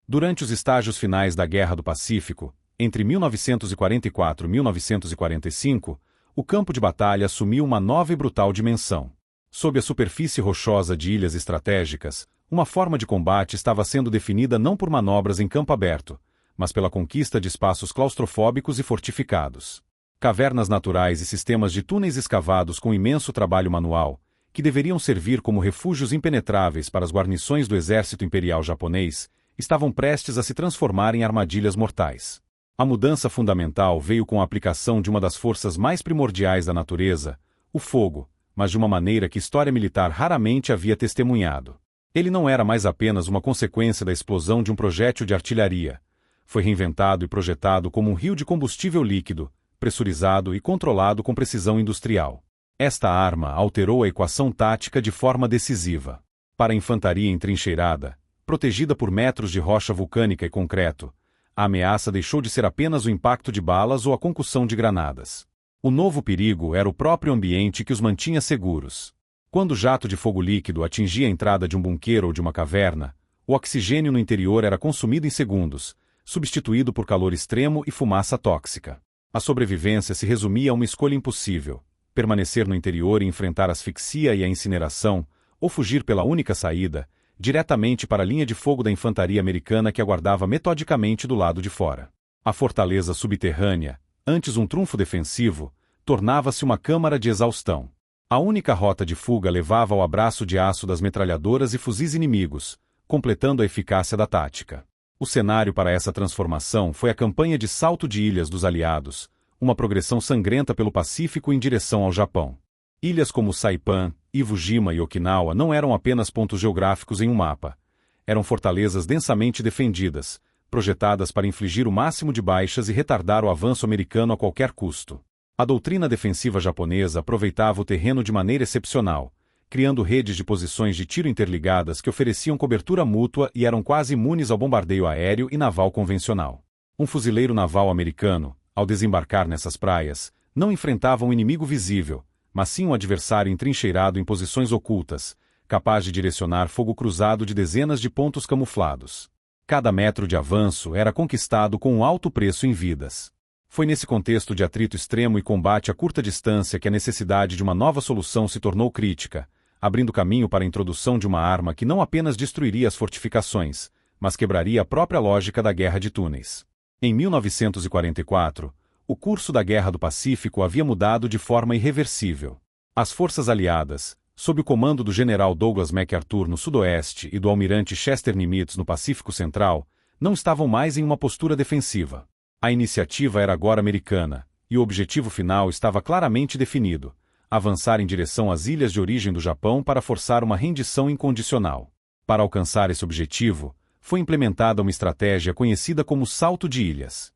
Durante os estágios finais da Guerra do Pacífico, entre 1944 e 1945, o campo de batalha assumiu uma nova e brutal dimensão. Sob a superfície rochosa de ilhas estratégicas, uma forma de combate estava sendo definida não por manobras em campo aberto, mas pela conquista de espaços claustrofóbicos e fortificados. Cavernas naturais e sistemas de túneis escavados com imenso trabalho manual, que deveriam servir como refúgios impenetráveis para as guarnições do exército imperial japonês, estavam prestes a se transformar em armadilhas mortais. A mudança fundamental veio com a aplicação de uma das forças mais primordiais da natureza, o fogo, mas de uma maneira que história militar raramente havia testemunhado. Ele não era mais apenas uma consequência da explosão de um projétil de artilharia. Foi reinventado e projetado como um rio de combustível líquido, pressurizado e controlado com precisão industrial. Esta arma alterou a equação tática de forma decisiva. Para a infantaria entrincheirada, protegida por metros de rocha vulcânica e concreto, a ameaça deixou de ser apenas o impacto de balas ou a concussão de granadas. O novo perigo era o próprio ambiente que os mantinha seguros. Quando o jato de fogo líquido atingia a entrada de um bunqueiro ou de uma caverna, o oxigênio no interior era consumido em segundos, substituído por calor extremo e fumaça tóxica. A sobrevivência se resumia a uma escolha impossível: permanecer no interior e enfrentar a asfixia e a incineração, ou fugir pela única saída, diretamente para a linha de fogo da infantaria americana que aguardava metodicamente do lado de fora. A fortaleza subterrânea, antes um trunfo defensivo, tornava-se uma câmara de exaustão. A única rota de fuga levava ao abraço de aço das metralhadoras e fuzis inimigos, completando a eficácia da tática. O cenário para essa transformação foi a campanha de salto de ilhas dos aliados, uma progressão sangrenta pelo Pacífico em direção ao Japão. Ilhas como Saipan, Iwo Jima e Okinawa não eram apenas pontos geográficos em um mapa. Eram fortalezas densamente defendidas, projetadas para infligir o máximo de baixas e retardar o avanço americano a qualquer custo. A doutrina defensiva japonesa aproveitava o terreno de maneira excepcional, criando redes de posições de tiro interligadas que ofereciam cobertura mútua e eram quase imunes ao bombardeio aéreo e naval convencional. Um fuzileiro naval americano, ao desembarcar nessas praias, não enfrentava um inimigo visível, mas sim um adversário entrincheirado em posições ocultas, capaz de direcionar fogo cruzado de dezenas de pontos camuflados. Cada metro de avanço era conquistado com um alto preço em vidas. Foi nesse contexto de atrito extremo e combate a curta distância que a necessidade de uma nova solução se tornou crítica, abrindo caminho para a introdução de uma arma que não apenas destruiria as fortificações, mas quebraria a própria lógica da Guerra de Túneis. Em 1944, o curso da Guerra do Pacífico havia mudado de forma irreversível. As forças aliadas, sob o comando do general Douglas MacArthur no sudoeste e do almirante Chester Nimitz no Pacífico Central, não estavam mais em uma postura defensiva. A iniciativa era agora americana, e o objetivo final estava claramente definido: avançar em direção às ilhas de origem do Japão para forçar uma rendição incondicional. Para alcançar esse objetivo, foi implementada uma estratégia conhecida como salto de ilhas.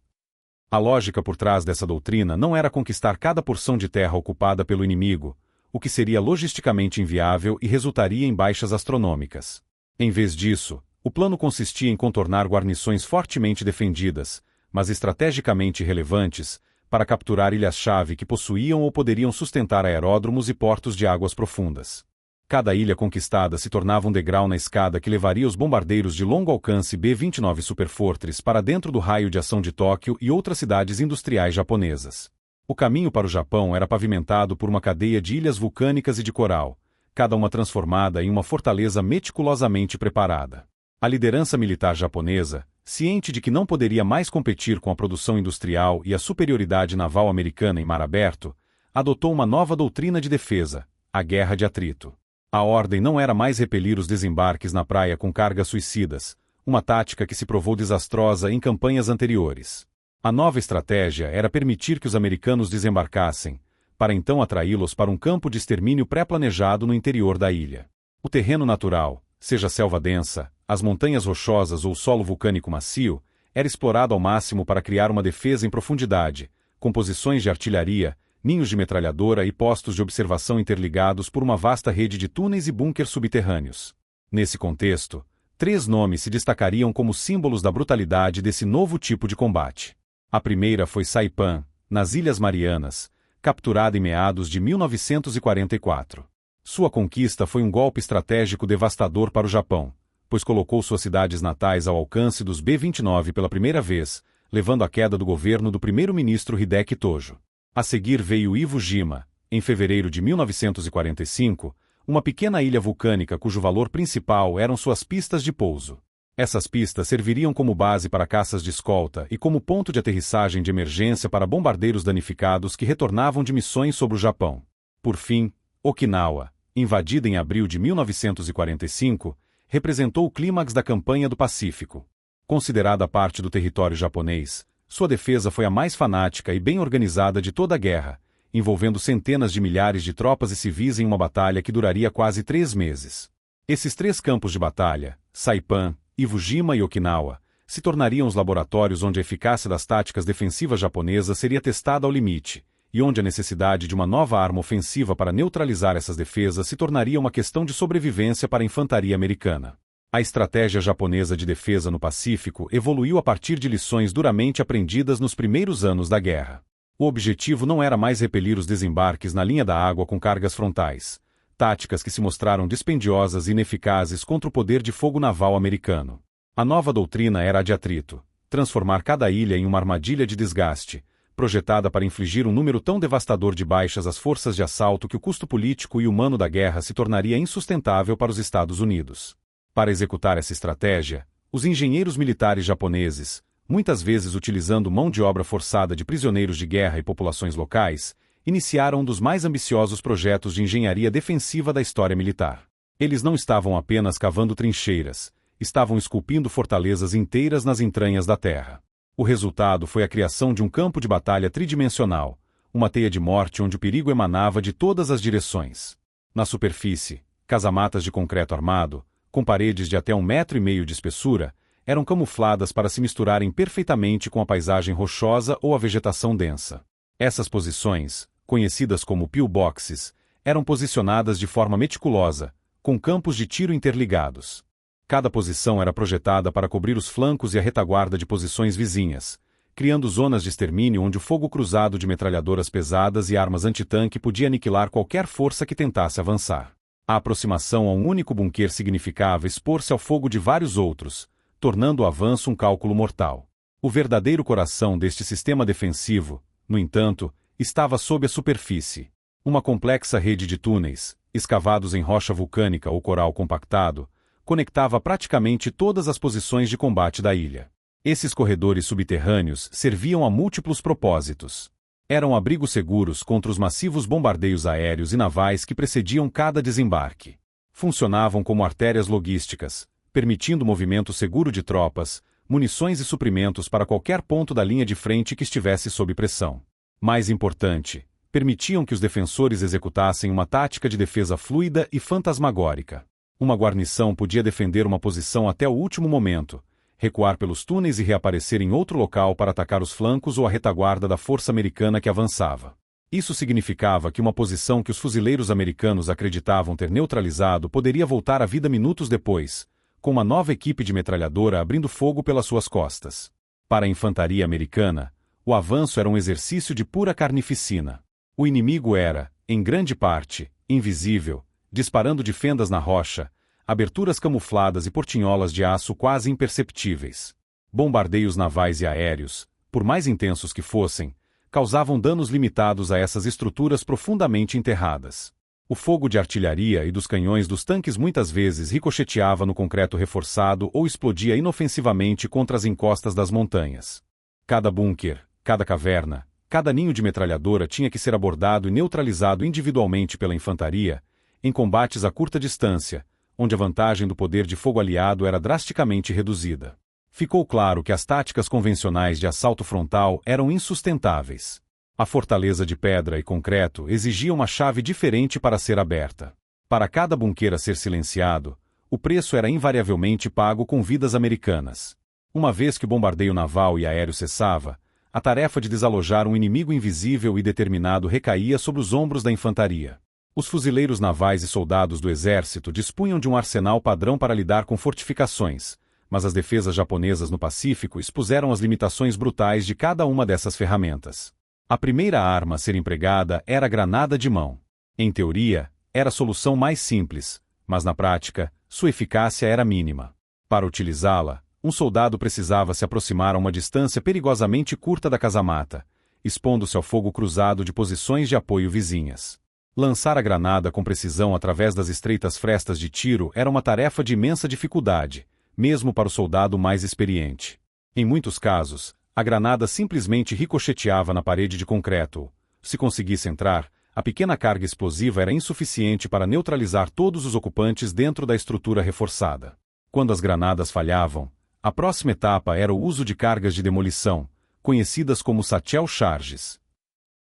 A lógica por trás dessa doutrina não era conquistar cada porção de terra ocupada pelo inimigo, o que seria logisticamente inviável e resultaria em baixas astronômicas. Em vez disso, o plano consistia em contornar guarnições fortemente defendidas, mas estrategicamente relevantes, para capturar ilhas-chave que possuíam ou poderiam sustentar aeródromos e portos de águas profundas. Cada ilha conquistada se tornava um degrau na escada que levaria os bombardeiros de longo alcance B-29 Superfortress para dentro do raio de ação de Tóquio e outras cidades industriais japonesas. O caminho para o Japão era pavimentado por uma cadeia de ilhas vulcânicas e de coral, cada uma transformada em uma fortaleza meticulosamente preparada. A liderança militar japonesa, ciente de que não poderia mais competir com a produção industrial e a superioridade naval americana em mar aberto, adotou uma nova doutrina de defesa: a guerra de atrito. A ordem não era mais repelir os desembarques na praia com cargas suicidas, uma tática que se provou desastrosa em campanhas anteriores. A nova estratégia era permitir que os americanos desembarcassem, para então atraí-los para um campo de extermínio pré-planejado no interior da ilha. O terreno natural, seja selva densa, as montanhas rochosas ou solo vulcânico macio, era explorado ao máximo para criar uma defesa em profundidade, com posições de artilharia, ninhos de metralhadora e postos de observação interligados por uma vasta rede de túneis e bunkers subterrâneos. Nesse contexto, 3 nomes se destacariam como símbolos da brutalidade desse novo tipo de combate. A primeira foi Saipan, nas Ilhas Marianas, capturada em meados de 1944. Sua conquista foi um golpe estratégico devastador para o Japão, pois colocou suas cidades natais ao alcance dos B-29 pela primeira vez, levando à queda do governo do primeiro-ministro Hideki Tojo. A seguir veio Iwo Jima, em fevereiro de 1945, uma pequena ilha vulcânica cujo valor principal eram suas pistas de pouso. Essas pistas serviriam como base para caças de escolta e como ponto de aterrissagem de emergência para bombardeiros danificados que retornavam de missões sobre o Japão. Por fim, Okinawa, invadida em abril de 1945, representou o clímax da campanha do Pacífico. Considerada parte do território japonês, sua defesa foi a mais fanática e bem organizada de toda a guerra, envolvendo centenas de milhares de tropas e civis em uma batalha que duraria quase 3 meses. Esses 3 campos de batalha, Saipan, Iwo Jima e Okinawa, se tornariam os laboratórios onde a eficácia das táticas defensivas japonesas seria testada ao limite, e onde a necessidade de uma nova arma ofensiva para neutralizar essas defesas se tornaria uma questão de sobrevivência para a infantaria americana. A estratégia japonesa de defesa no Pacífico evoluiu a partir de lições duramente aprendidas nos primeiros anos da guerra. O objetivo não era mais repelir os desembarques na linha da água com cargas frontais, táticas que se mostraram dispendiosas e ineficazes contra o poder de fogo naval americano. A nova doutrina era a de atrito, transformar cada ilha em uma armadilha de desgaste, projetada para infligir um número tão devastador de baixas às forças de assalto que o custo político e humano da guerra se tornaria insustentável para os Estados Unidos. Para executar essa estratégia, os engenheiros militares japoneses, muitas vezes utilizando mão de obra forçada de prisioneiros de guerra e populações locais, iniciaram um dos mais ambiciosos projetos de engenharia defensiva da história militar. Eles não estavam apenas cavando trincheiras, estavam esculpindo fortalezas inteiras nas entranhas da terra. O resultado foi a criação de um campo de batalha tridimensional, uma teia de morte onde o perigo emanava de todas as direções. Na superfície, casamatas de concreto armado, com paredes de até 1,5 metro de espessura, eram camufladas para se misturarem perfeitamente com a paisagem rochosa ou a vegetação densa. Essas posições, conhecidas como pillboxes, eram posicionadas de forma meticulosa, com campos de tiro interligados. Cada posição era projetada para cobrir os flancos e a retaguarda de posições vizinhas, criando zonas de extermínio onde o fogo cruzado de metralhadoras pesadas e armas antitanque podia aniquilar qualquer força que tentasse avançar. A aproximação a um único bunker significava expor-se ao fogo de vários outros, tornando o avanço um cálculo mortal. O verdadeiro coração deste sistema defensivo, no entanto, estava sob a superfície. Uma complexa rede de túneis, escavados em rocha vulcânica ou coral compactado, conectava praticamente todas as posições de combate da ilha. Esses corredores subterrâneos serviam a múltiplos propósitos. Eram abrigos seguros contra os massivos bombardeios aéreos e navais que precediam cada desembarque. Funcionavam como artérias logísticas, permitindo o movimento seguro de tropas, munições e suprimentos para qualquer ponto da linha de frente que estivesse sob pressão. Mais importante, permitiam que os defensores executassem uma tática de defesa fluida e fantasmagórica. Uma guarnição podia defender uma posição até o último momento, recuar pelos túneis e reaparecer em outro local para atacar os flancos ou a retaguarda da força americana que avançava. Isso significava que uma posição que os fuzileiros americanos acreditavam ter neutralizado poderia voltar à vida minutos depois, com uma nova equipe de metralhadora abrindo fogo pelas suas costas. Para a infantaria americana, o avanço era um exercício de pura carnificina. O inimigo era, em grande parte, invisível, disparando de fendas na rocha, aberturas camufladas e portinholas de aço quase imperceptíveis. Bombardeios navais e aéreos, por mais intensos que fossem, causavam danos limitados a essas estruturas profundamente enterradas. O fogo de artilharia e dos canhões dos tanques muitas vezes ricocheteava no concreto reforçado ou explodia inofensivamente contra as encostas das montanhas. Cada bunker, cada caverna, cada ninho de metralhadora tinha que ser abordado e neutralizado individualmente pela infantaria, em combates a curta distância, onde a vantagem do poder de fogo aliado era drasticamente reduzida. Ficou claro que as táticas convencionais de assalto frontal eram insustentáveis. A fortaleza de pedra e concreto exigia uma chave diferente para ser aberta. Para cada bunker a ser silenciado, o preço era invariavelmente pago com vidas americanas. Uma vez que o bombardeio naval e aéreo cessava, a tarefa de desalojar um inimigo invisível e determinado recaía sobre os ombros da infantaria. Os fuzileiros navais e soldados do exército dispunham de um arsenal padrão para lidar com fortificações, mas as defesas japonesas no Pacífico expuseram as limitações brutais de cada uma dessas ferramentas. A primeira arma a ser empregada era a granada de mão. Em teoria, era a solução mais simples, mas na prática, sua eficácia era mínima. Para utilizá-la, um soldado precisava se aproximar a uma distância perigosamente curta da casamata, expondo-se ao fogo cruzado de posições de apoio vizinhas. Lançar a granada com precisão através das estreitas frestas de tiro era uma tarefa de imensa dificuldade, mesmo para o soldado mais experiente. Em muitos casos, a granada simplesmente ricocheteava na parede de concreto. Se conseguisse entrar, a pequena carga explosiva era insuficiente para neutralizar todos os ocupantes dentro da estrutura reforçada. Quando as granadas falhavam, a próxima etapa era o uso de cargas de demolição, conhecidas como satchel charges.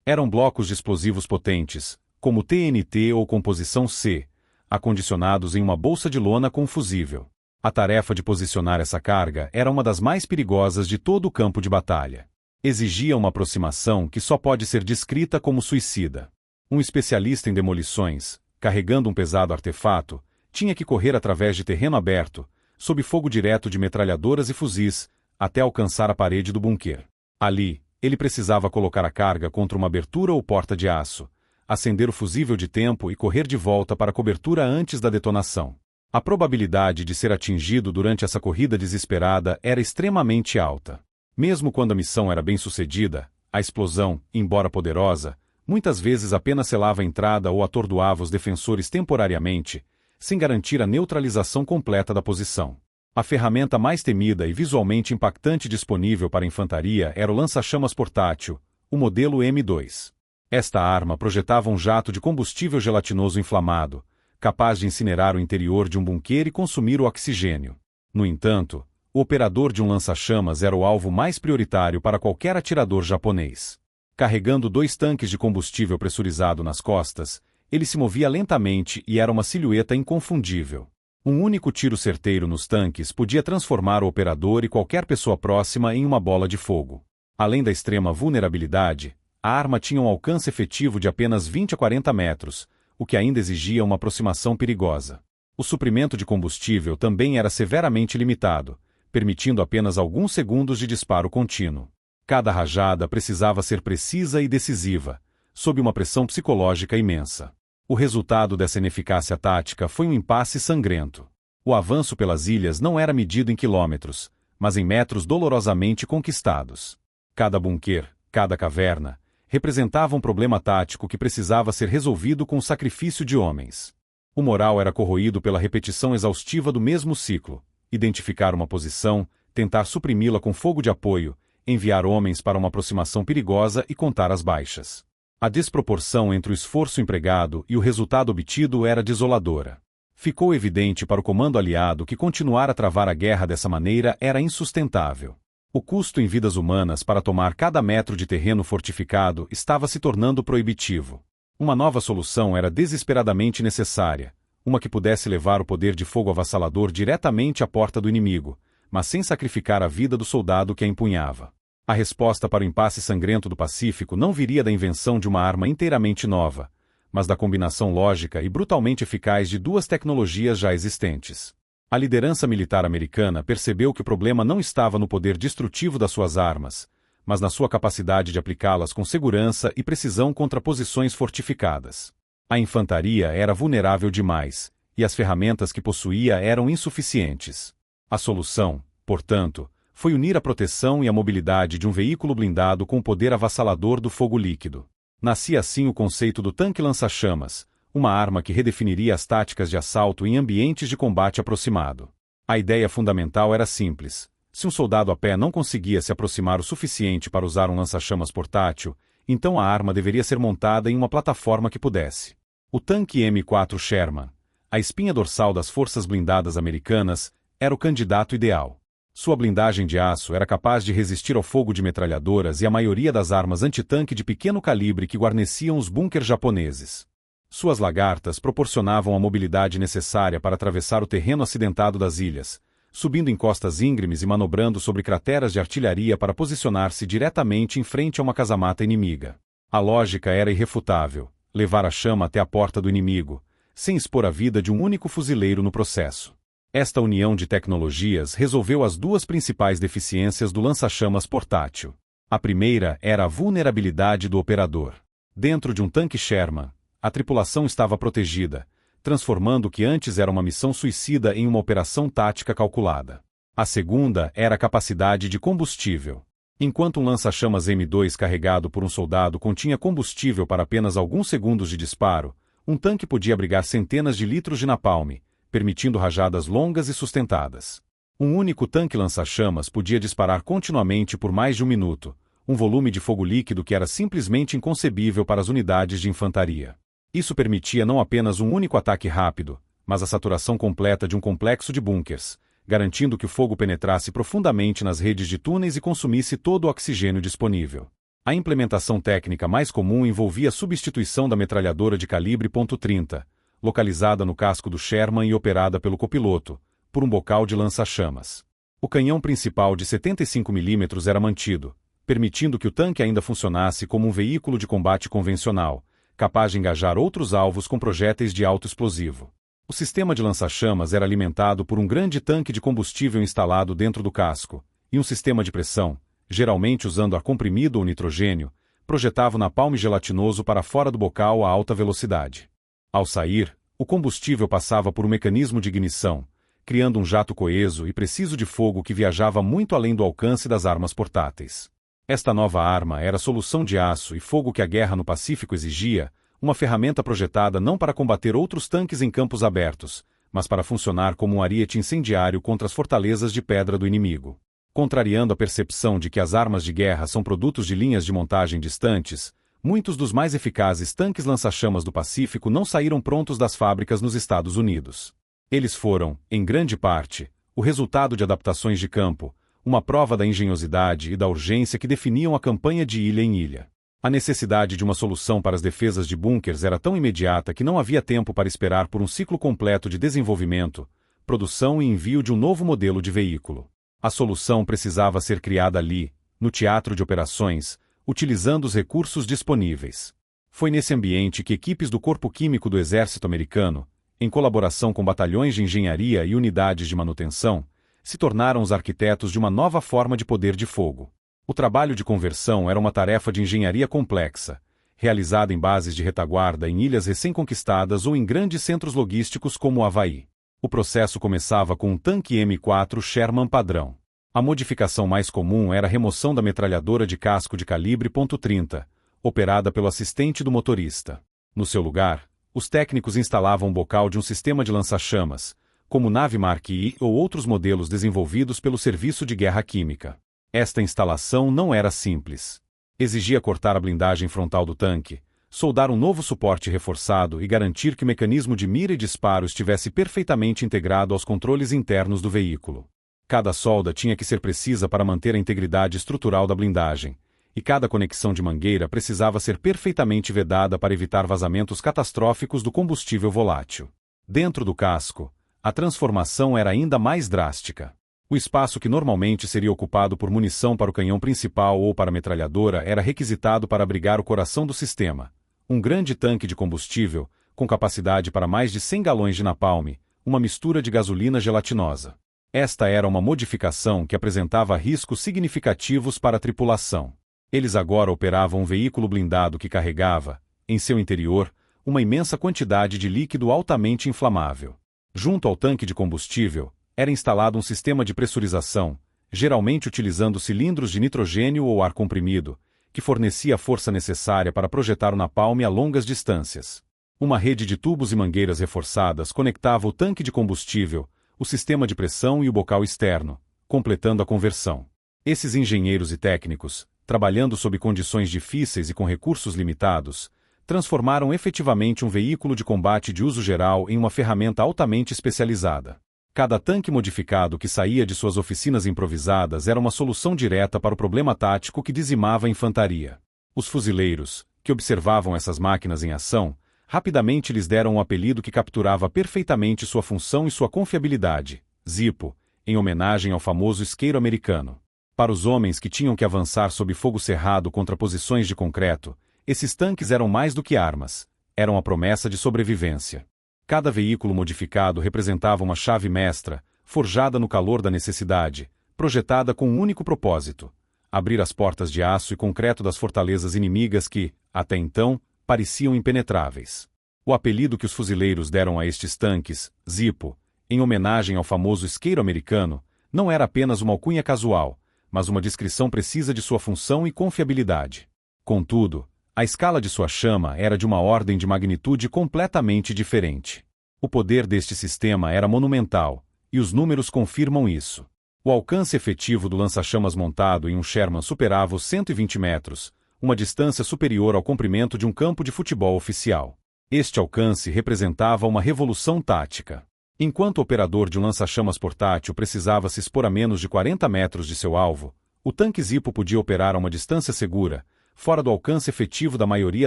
Eram blocos de explosivos potentes, como TNT ou composição C, acondicionados em uma bolsa de lona com fusível. A tarefa de posicionar essa carga era uma das mais perigosas de todo o campo de batalha. Exigia uma aproximação que só pode ser descrita como suicida. Um especialista em demolições, carregando um pesado artefato, tinha que correr através de terreno aberto, sob fogo direto de metralhadoras e fuzis, até alcançar a parede do bunker. Ali, ele precisava colocar a carga contra uma abertura ou porta de aço, acender o fusível de tempo e correr de volta para a cobertura antes da detonação. A probabilidade de ser atingido durante essa corrida desesperada era extremamente alta. Mesmo quando a missão era bem-sucedida, a explosão, embora poderosa, muitas vezes apenas selava a entrada ou atordoava os defensores temporariamente, sem garantir a neutralização completa da posição. A ferramenta mais temida e visualmente impactante disponível para a infantaria era o lança-chamas portátil, o modelo M2. Esta arma projetava um jato de combustível gelatinoso inflamado, capaz de incinerar o interior de um bunker e consumir o oxigênio. No entanto, o operador de um lança-chamas era o alvo mais prioritário para qualquer atirador japonês. Carregando 2 tanques de combustível pressurizado nas costas, ele se movia lentamente e era uma silhueta inconfundível. Um único tiro certeiro nos tanques podia transformar o operador e qualquer pessoa próxima em uma bola de fogo. Além da extrema vulnerabilidade, a arma tinha um alcance efetivo de apenas 20 a 40 metros, o que ainda exigia uma aproximação perigosa. O suprimento de combustível também era severamente limitado, permitindo apenas alguns segundos de disparo contínuo. Cada rajada precisava ser precisa e decisiva, sob uma pressão psicológica imensa. O resultado dessa ineficácia tática foi um impasse sangrento. O avanço pelas ilhas não era medido em quilômetros, mas em metros dolorosamente conquistados. Cada bunker, cada caverna, representava um problema tático que precisava ser resolvido com o sacrifício de homens. O moral era corroído pela repetição exaustiva do mesmo ciclo: identificar uma posição, tentar suprimi-la com fogo de apoio, enviar homens para uma aproximação perigosa e contar as baixas. A desproporção entre o esforço empregado e o resultado obtido era desoladora. Ficou evidente para o comando aliado que continuar a travar a guerra dessa maneira era insustentável. O custo em vidas humanas para tomar cada metro de terreno fortificado estava se tornando proibitivo. Uma nova solução era desesperadamente necessária, uma que pudesse levar o poder de fogo avassalador diretamente à porta do inimigo, mas sem sacrificar a vida do soldado que a empunhava. A resposta para o impasse sangrento do Pacífico não viria da invenção de uma arma inteiramente nova, mas da combinação lógica e brutalmente eficaz de 2 tecnologias já existentes. A liderança militar americana percebeu que o problema não estava no poder destrutivo das suas armas, mas na sua capacidade de aplicá-las com segurança e precisão contra posições fortificadas. A infantaria era vulnerável demais, e as ferramentas que possuía eram insuficientes. A solução, portanto, foi unir a proteção e a mobilidade de um veículo blindado com o poder avassalador do fogo líquido. Nascia assim o conceito do tanque lança-chamas, uma arma que redefiniria as táticas de assalto em ambientes de combate aproximado. A ideia fundamental era simples: se um soldado a pé não conseguia se aproximar o suficiente para usar um lança-chamas portátil, então a arma deveria ser montada em uma plataforma que pudesse. O tanque M4 Sherman, a espinha dorsal das forças blindadas americanas, era o candidato ideal. Sua blindagem de aço era capaz de resistir ao fogo de metralhadoras e à maioria das armas antitanque de pequeno calibre que guarneciam os bunkers japoneses. Suas lagartas proporcionavam a mobilidade necessária para atravessar o terreno acidentado das ilhas, subindo em costas íngremes e manobrando sobre crateras de artilharia para posicionar-se diretamente em frente a uma casamata inimiga. A lógica era irrefutável: levar a chama até a porta do inimigo, sem expor a vida de um único fuzileiro no processo. Esta união de tecnologias resolveu as 2 principais deficiências do lança-chamas portátil. A primeira era a vulnerabilidade do operador. Dentro de um tanque Sherman, a tripulação estava protegida, transformando o que antes era uma missão suicida em uma operação tática calculada. A segunda era a capacidade de combustível. Enquanto um lança-chamas M2 carregado por um soldado continha combustível para apenas alguns segundos de disparo, um tanque podia abrigar centenas de litros de napalm, permitindo rajadas longas e sustentadas. Um único tanque lança-chamas podia disparar continuamente por mais de um minuto, um volume de fogo líquido que era simplesmente inconcebível para as unidades de infantaria. Isso permitia não apenas um único ataque rápido, mas a saturação completa de um complexo de bunkers, garantindo que o fogo penetrasse profundamente nas redes de túneis e consumisse todo o oxigênio disponível. A implementação técnica mais comum envolvia a substituição da metralhadora de calibre .30, localizada no casco do Sherman e operada pelo copiloto, por um bocal de lança-chamas. O canhão principal de 75 mm era mantido, permitindo que o tanque ainda funcionasse como um veículo de combate convencional, capaz de engajar outros alvos com projéteis de alto explosivo. O sistema de lança-chamas era alimentado por um grande tanque de combustível instalado dentro do casco, e um sistema de pressão, geralmente usando ar comprimido ou nitrogênio, projetava o napalm gelatinoso para fora do bocal a alta velocidade. Ao sair, o combustível passava por um mecanismo de ignição, criando um jato coeso e preciso de fogo que viajava muito além do alcance das armas portáteis. Esta nova arma era a solução de aço e fogo que a guerra no Pacífico exigia, uma ferramenta projetada não para combater outros tanques em campos abertos, mas para funcionar como um ariete incendiário contra as fortalezas de pedra do inimigo. Contrariando a percepção de que as armas de guerra são produtos de linhas de montagem distantes, muitos dos mais eficazes tanques lança-chamas do Pacífico não saíram prontos das fábricas nos Estados Unidos. Eles foram, em grande parte, o resultado de adaptações de campo, uma prova da engenhosidade e da urgência que definiam a campanha de ilha em ilha. A necessidade de uma solução para as defesas de bunkers era tão imediata que não havia tempo para esperar por um ciclo completo de desenvolvimento, produção e envio de um novo modelo de veículo. A solução precisava ser criada ali, no teatro de operações, utilizando os recursos disponíveis. Foi nesse ambiente que equipes do Corpo Químico do Exército Americano, em colaboração com batalhões de engenharia e unidades de manutenção, se tornaram os arquitetos de uma nova forma de poder de fogo. O trabalho de conversão era uma tarefa de engenharia complexa, realizada em bases de retaguarda em ilhas recém-conquistadas ou em grandes centros logísticos como o Havaí. O processo começava com um tanque M4 Sherman padrão. A modificação mais comum era a remoção da metralhadora de casco de calibre .30, operada pelo assistente do motorista. No seu lugar, os técnicos instalavam um bocal de um sistema de lança-chamas, como Navy Mark I ou outros modelos desenvolvidos pelo Serviço de Guerra Química. Esta instalação não era simples. Exigia cortar a blindagem frontal do tanque, soldar um novo suporte reforçado e garantir que o mecanismo de mira e disparo estivesse perfeitamente integrado aos controles internos do veículo. Cada solda tinha que ser precisa para manter a integridade estrutural da blindagem, e cada conexão de mangueira precisava ser perfeitamente vedada para evitar vazamentos catastróficos do combustível volátil. Dentro do casco, a transformação era ainda mais drástica. O espaço que normalmente seria ocupado por munição para o canhão principal ou para a metralhadora era requisitado para abrigar o coração do sistema, um grande tanque de combustível, com capacidade para mais de 100 galões de napalm, uma mistura de gasolina gelatinosa. Esta era uma modificação que apresentava riscos significativos para a tripulação. Eles agora operavam um veículo blindado que carregava, em seu interior, uma imensa quantidade de líquido altamente inflamável. Junto ao tanque de combustível, era instalado um sistema de pressurização, geralmente utilizando cilindros de nitrogênio ou ar comprimido, que fornecia a força necessária para projetar o napalm a longas distâncias. Uma rede de tubos e mangueiras reforçadas conectava o tanque de combustível, o sistema de pressão e o bocal externo, completando a conversão. Esses engenheiros e técnicos, trabalhando sob condições difíceis e com recursos limitados, transformaram efetivamente um veículo de combate de uso geral em uma ferramenta altamente especializada. Cada tanque modificado que saía de suas oficinas improvisadas era uma solução direta para o problema tático que dizimava a infantaria. Os fuzileiros, que observavam essas máquinas em ação, rapidamente lhes deram um apelido que capturava perfeitamente sua função e sua confiabilidade, Zippo, em homenagem ao famoso isqueiro americano. Para os homens que tinham que avançar sob fogo cerrado contra posições de concreto, esses tanques eram mais do que armas, eram a promessa de sobrevivência. Cada veículo modificado representava uma chave mestra, forjada no calor da necessidade, projetada com um único propósito: abrir as portas de aço e concreto das fortalezas inimigas que, até então, pareciam impenetráveis. O apelido que os fuzileiros deram a estes tanques, Zippo, em homenagem ao famoso isqueiro americano, não era apenas uma alcunha casual, mas uma descrição precisa de sua função e confiabilidade. Contudo, a escala de sua chama era de uma ordem de magnitude completamente diferente. O poder deste sistema era monumental, e os números confirmam isso. O alcance efetivo do lança-chamas montado em um Sherman superava os 120 metros, uma distância superior ao comprimento de um campo de futebol oficial. Este alcance representava uma revolução tática. Enquanto o operador de um lança-chamas portátil precisava se expor a menos de 40 metros de seu alvo, o tanque Zippo podia operar a uma distância segura, fora do alcance efetivo da maioria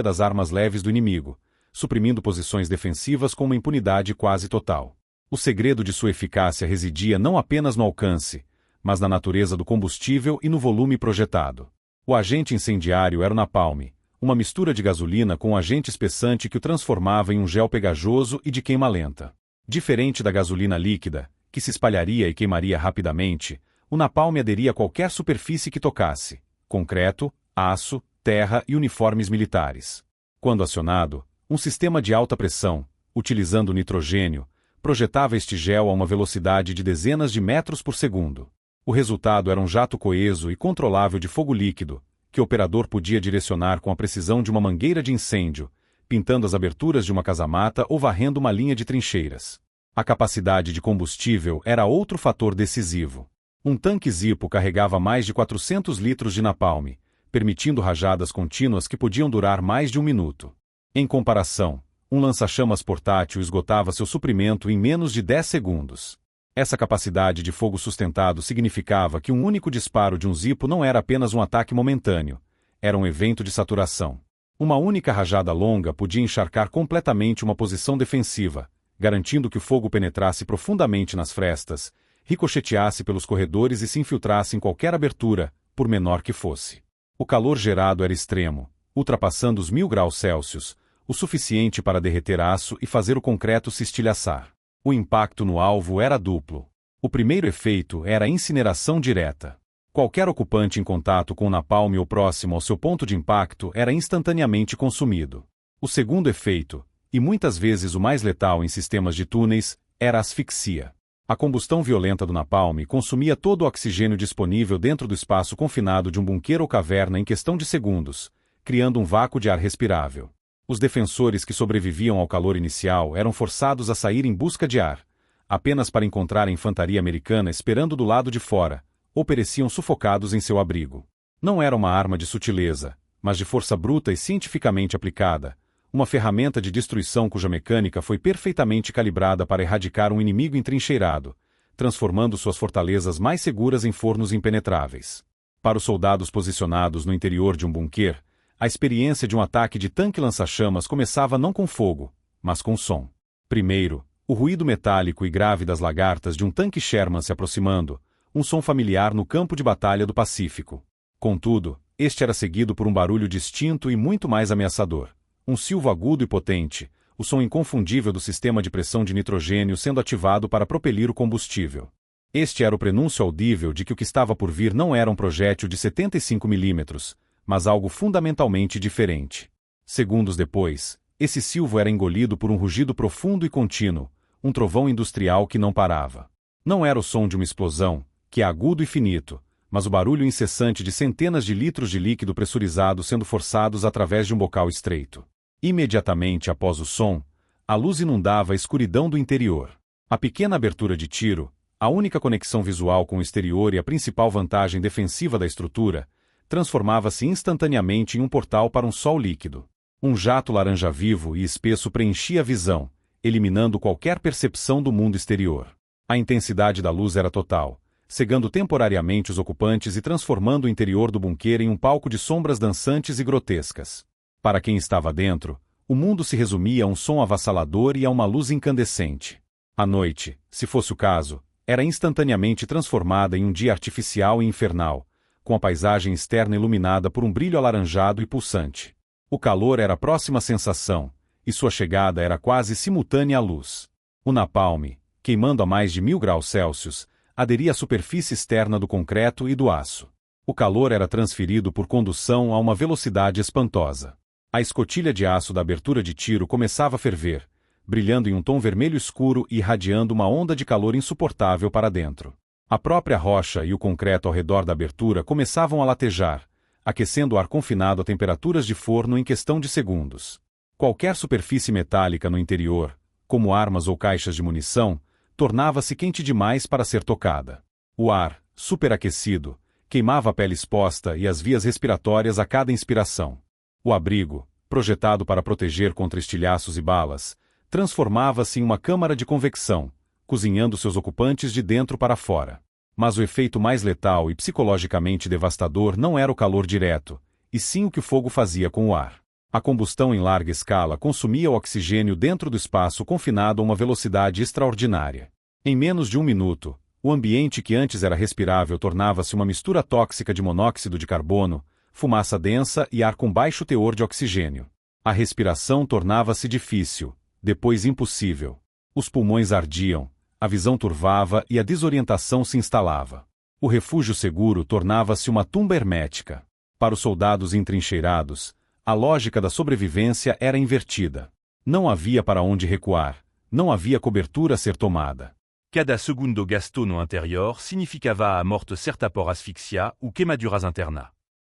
das armas leves do inimigo, suprimindo posições defensivas com uma impunidade quase total. O segredo de sua eficácia residia não apenas no alcance, mas na natureza do combustível e no volume projetado. O agente incendiário era o napalm, uma mistura de gasolina com um agente espessante que o transformava em um gel pegajoso e de queima lenta. Diferente da gasolina líquida, que se espalharia e queimaria rapidamente, o napalm aderia a qualquer superfície que tocasse: concreto, aço, terra e uniformes militares. Quando acionado, um sistema de alta pressão, utilizando nitrogênio, projetava este gel a uma velocidade de dezenas de metros por segundo. O resultado era um jato coeso e controlável de fogo líquido, que o operador podia direcionar com a precisão de uma mangueira de incêndio, pintando as aberturas de uma casamata ou varrendo uma linha de trincheiras. A capacidade de combustível era outro fator decisivo. Um tanque Zippo carregava mais de 400 litros de napalm, permitindo rajadas contínuas que podiam durar mais de um minuto. Em comparação, um lança-chamas portátil esgotava seu suprimento em menos de 10 segundos. Essa capacidade de fogo sustentado significava que um único disparo de um Zippo não era apenas um ataque momentâneo, era um evento de saturação. Uma única rajada longa podia encharcar completamente uma posição defensiva, garantindo que o fogo penetrasse profundamente nas frestas, ricocheteasse pelos corredores e se infiltrasse em qualquer abertura, por menor que fosse. O calor gerado era extremo, ultrapassando os 1000 graus Celsius, o suficiente para derreter aço e fazer o concreto se estilhaçar. O impacto no alvo era duplo. O primeiro efeito era a incineração direta. Qualquer ocupante em contato com o napalm ou próximo ao seu ponto de impacto era instantaneamente consumido. O segundo efeito, e muitas vezes o mais letal em sistemas de túneis, era a asfixia. A combustão violenta do napalm consumia todo o oxigênio disponível dentro do espaço confinado de um bunker ou caverna em questão de segundos, criando um vácuo de ar respirável. Os defensores que sobreviviam ao calor inicial eram forçados a sair em busca de ar, apenas para encontrar a infantaria americana esperando do lado de fora, ou pereciam sufocados em seu abrigo. Não era uma arma de sutileza, mas de força bruta e cientificamente aplicada, uma ferramenta de destruição cuja mecânica foi perfeitamente calibrada para erradicar um inimigo entrincheirado, transformando suas fortalezas mais seguras em fornos impenetráveis. Para os soldados posicionados no interior de um bunker, a experiência de um ataque de tanque lança-chamas começava não com fogo, mas com som. Primeiro, o ruído metálico e grave das lagartas de um tanque Sherman se aproximando, um som familiar no campo de batalha do Pacífico. Contudo, este era seguido por um barulho distinto e muito mais ameaçador. Um silvo agudo e potente, o som inconfundível do sistema de pressão de nitrogênio sendo ativado para propelir o combustível. Este era o prenúncio audível de que o que estava por vir não era um projétil de 75 milímetros, mas algo fundamentalmente diferente. Segundos depois, esse silvo era engolido por um rugido profundo e contínuo, um trovão industrial que não parava. Não era o som de uma explosão, que é agudo e finito, mas o barulho incessante de centenas de litros de líquido pressurizado sendo forçados através de um bocal estreito. Imediatamente após o som, a luz inundava a escuridão do interior. A pequena abertura de tiro, a única conexão visual com o exterior e a principal vantagem defensiva da estrutura, transformava-se instantaneamente em um portal para um sol líquido. Um jato laranja vivo e espesso preenchia a visão, eliminando qualquer percepção do mundo exterior. A intensidade da luz era total, cegando temporariamente os ocupantes e transformando o interior do bunker em um palco de sombras dançantes e grotescas. Para quem estava dentro, o mundo se resumia a um som avassalador e a uma luz incandescente. A noite, se fosse o caso, era instantaneamente transformada em um dia artificial e infernal, com a paisagem externa iluminada por um brilho alaranjado e pulsante. O calor era a próxima sensação, e sua chegada era quase simultânea à luz. O napalm, queimando a mais de 1000 graus Celsius, aderia à superfície externa do concreto e do aço. O calor era transferido por condução a uma velocidade espantosa. A escotilha de aço da abertura de tiro começava a ferver, brilhando em um tom vermelho escuro e irradiando uma onda de calor insuportável para dentro. A própria rocha e o concreto ao redor da abertura começavam a latejar, aquecendo o ar confinado a temperaturas de forno em questão de segundos. Qualquer superfície metálica no interior, como armas ou caixas de munição, tornava-se quente demais para ser tocada. O ar, superaquecido, queimava a pele exposta e as vias respiratórias a cada inspiração. O abrigo, projetado para proteger contra estilhaços e balas, transformava-se em uma câmara de convecção, cozinhando seus ocupantes de dentro para fora. Mas o efeito mais letal e psicologicamente devastador não era o calor direto, e sim o que o fogo fazia com o ar. A combustão em larga escala consumia o oxigênio dentro do espaço confinado a uma velocidade extraordinária. Em menos de um minuto, o ambiente que antes era respirável tornava-se uma mistura tóxica de monóxido de carbono, fumaça densa e ar com baixo teor de oxigênio. A respiração tornava-se difícil, depois impossível. Os pulmões ardiam, a visão turvava e a desorientação se instalava. O refúgio seguro tornava-se uma tumba hermética. Para os soldados entrincheirados, a lógica da sobrevivência era invertida. Não havia para onde recuar, não havia cobertura a ser tomada. Cada segundo gasto no interior significava a morte certa por asfixia ou queimaduras internas.